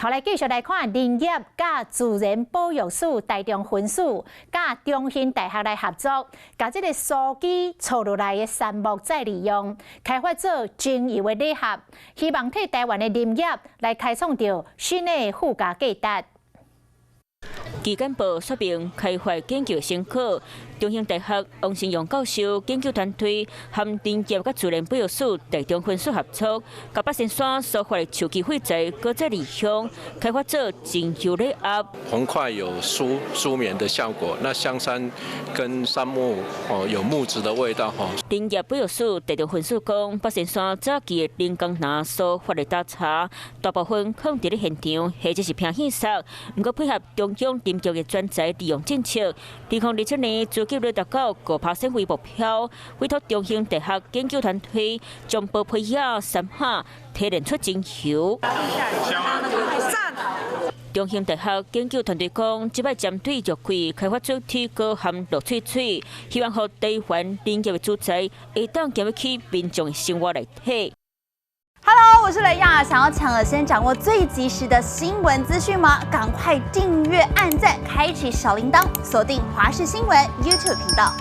后来继续来看林业甲自然保育署、台中分署甲中兴大学来合作，把这个数据撮落来的杉木再利用，开发做精油的礼盒，希望替台湾的林业来开创着新的附加价值。基干部说明开发研究成果，中兴大学王新勇教授研究团队和林业甲自然保育署台中分署合作，把八仙山所发的树基废材搁再利用，开发做精油礼盒。红块有舒眠的效果，那香山跟杉木有木质的味道林业保育署台中分署讲，八仙山早期的林工男所发的打茶，大部分可能伫咧现场或者是拼现色，不过配合中央林局的专材利用政策，2027年资金率达到5%为目标，委托中兴大学研究团队将保培养三下提炼出精油。中兴大学研究团队讲，即摆针对药剂开发出铁膏和落水水，希望和台湾林业的主材会当进入去民众的生活内底。Hello， 我是雷亚，想要抢先掌握最及时的新闻资讯吗？赶快订阅、按赞、开启小铃铛，锁定华视新闻 YouTube 频道。